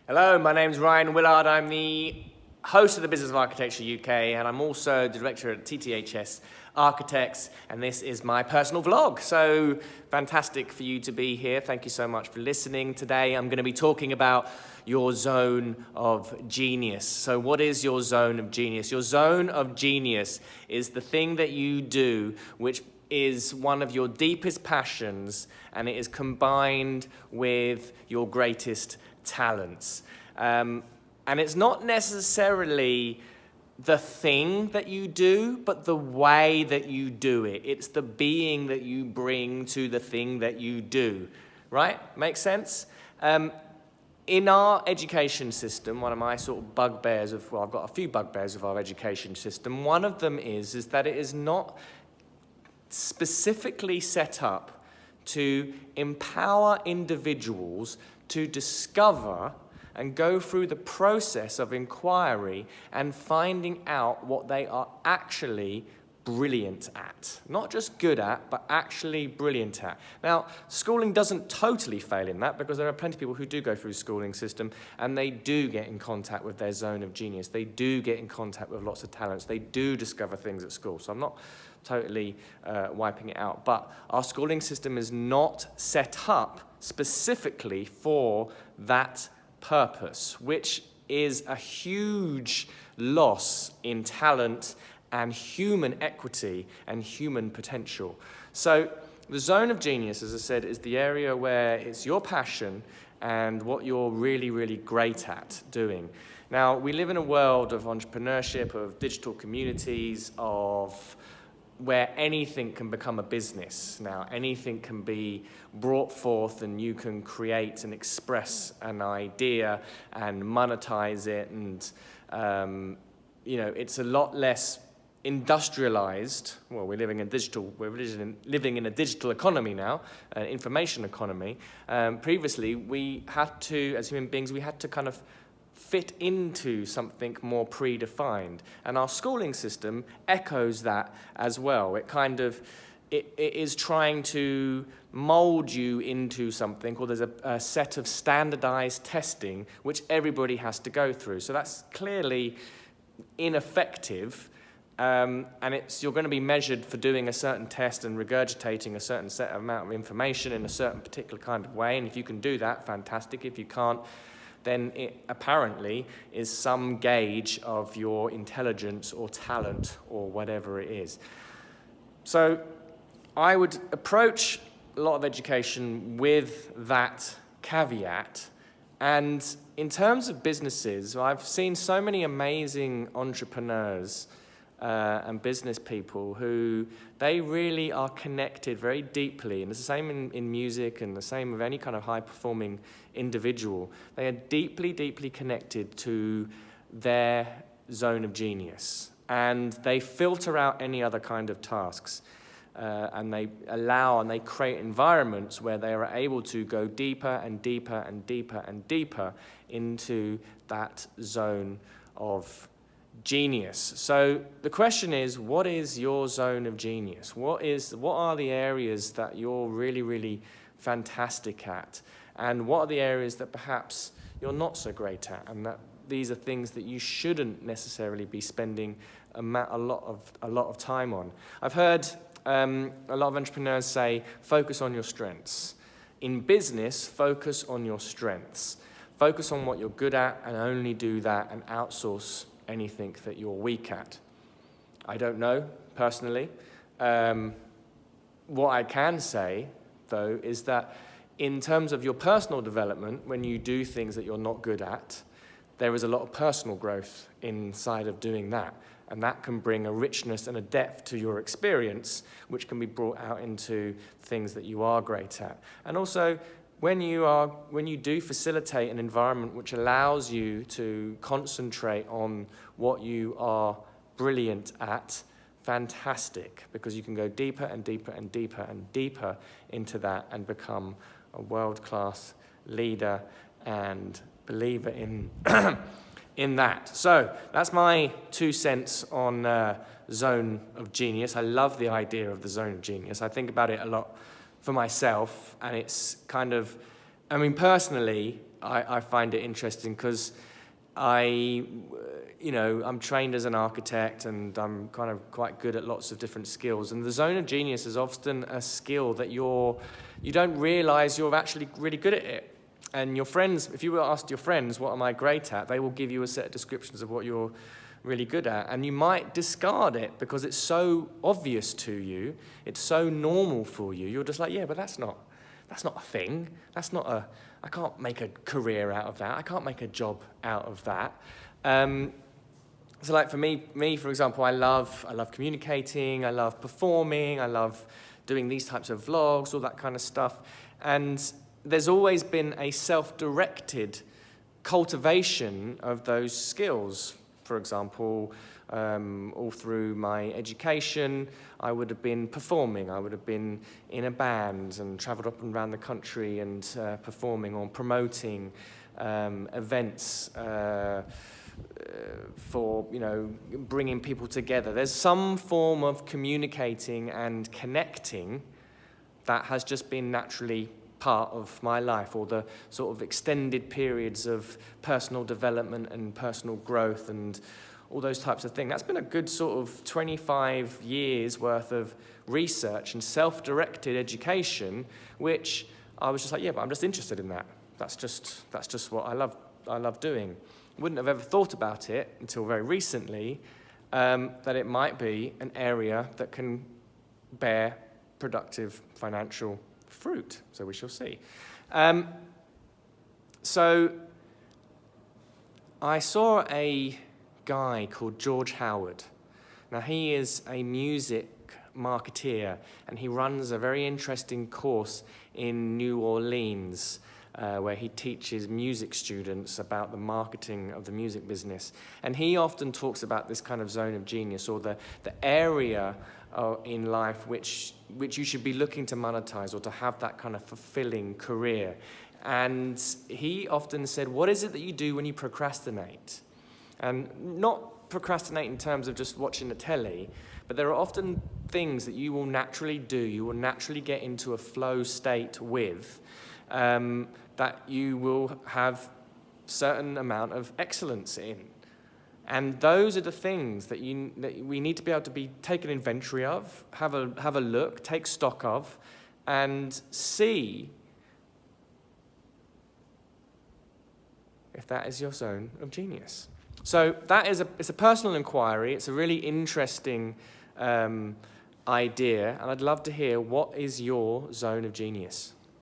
Hello, my name's Ryan Willard. I'm the host of the Business of Architecture UK, and I'm also the director at TTHS Architects, and this is my personal vlog. So fantastic for you to be here. Thank you so much for listening. Today I'm going to be talking about your zone of genius. So what is your zone of genius? Your zone of genius is the thing that you do which is one of your deepest passions, and it is combined with your greatest talents. And it's not necessarily the thing that you do, but the way that you do it. It's the being that you bring to the thing that you do, right? Makes sense? In our education system, one of my sort of bugbears of, well, I've got a few bugbears of our education system. One of them is that it is not specifically set up to empower individuals to discover and go through the process of inquiry and finding out what they are actually brilliant at. Not just good at, but actually brilliant at. Now, schooling doesn't totally fail in that, because there are plenty of people who do go through the schooling system and they do get in contact with their zone of genius. They do get in contact with lots of talents. They do discover things at school. So I'm not totally wiping it out. But our schooling system is not set up specifically for that purpose, which is a huge loss in talent and human equity and human potential. So the zone of genius, as I said, is the area where it's your passion and what you're really, really great at doing. Now, we live in a world of entrepreneurship, of digital communities, of where anything can become a business now. Anything can be brought forth and you can create and express an idea and monetize it. And, it's a lot less industrialized. Well, we're living in a digital economy now, an information economy. Previously, we had to, as human beings, we had to kind of fit into something more predefined. And our schooling system echoes that as well. It is trying to mold you into something, or there's a set of standardized testing which everybody has to go through. So that's clearly ineffective. And you're going to be measured for doing a certain test and regurgitating a certain set amount of information in a certain particular kind of way. And if you can do that, fantastic. If you can't, then it apparently is some gauge of your intelligence or talent or whatever it is. So I would approach a lot of education with that caveat. And in terms of businesses, I've seen so many amazing entrepreneurs and business people who they really are connected very deeply, and it's the same in music and the same with any kind of high-performing individual. They are deeply, deeply connected to their zone of genius, and they filter out any other kind of tasks, and they allow and they create environments where they are able to go deeper and deeper and deeper and deeper into that zone of genius. So the question is, what is your zone of genius? What are the areas that you're really, really fantastic at? And what are the areas that perhaps you're not so great at? And that these are things that you shouldn't necessarily be spending a lot of time on. I've heard a lot of entrepreneurs say, focus on your strengths. In business, focus on your strengths. Focus on what you're good at and only do that, and outsource anything that you're weak at. I don't know, personally. What I can say, though, is that in terms of your personal development, when you do things that you're not good at, there is a lot of personal growth inside of doing that. And that can bring a richness and a depth to your experience, which can be brought out into things that you are great at. And also, when you do facilitate an environment which allows you to concentrate on what you are brilliant at, fantastic, because you can go deeper and deeper and deeper and deeper into that and become a world-class leader and believer in in that. So that's my 2 cents on zone of genius. I love the idea of the zone of genius. I think about it a lot for myself, and it's kind of, personally, I find it interesting because I'm trained as an architect and I'm kind of quite good at lots of different skills. And the zone of genius is often a skill that you don't realize you're actually really good at it. And your friends, if you were asked your friends, what am I great at? They will give you a set of descriptions of what you're really good at. And you might discard it because it's so obvious to you. It's so normal for you. You're just like, yeah, but that's not a thing. I can't make a career out of that. I can't make a job out of that. So like for me, for example, I love communicating, I love performing, I love doing these types of vlogs, all that kind of stuff. And there's always been a self-directed cultivation of those skills. For example, all through my education, I would have been performing. I would have been in a band and traveled up and around the country and performing or promoting events for, bringing people together. There's some form of communicating and connecting that has just been naturally part of my life, or the sort of extended periods of personal development and personal growth and all those types of things. That's been a good sort of 25 years worth of research and self-directed education, which I was just like, yeah, but I'm just interested in that. That's just what I love doing. Wouldn't have ever thought about it until very recently, that it might be an area that can bear productive financial fruit. So we shall see. So I saw a guy called George Howard. Now he is a music marketeer and he runs a very interesting course in New Orleans where he teaches music students about the marketing of the music business. And he often talks about this kind of zone of genius, or the area in life which you should be looking to monetize or to have that kind of fulfilling career. And he often said, what is it that you do when you procrastinate? And not procrastinate in terms of just watching the telly, but there are often things that you will naturally do, you will naturally get into a flow state with, that you will have certain amount of excellence in. And those are the things that we need to be able to be take an inventory of, have a look, take stock of, and see if that is your zone of genius. So that is it's a personal inquiry. It's a really interesting idea, and I'd love to hear, what is your zone of genius?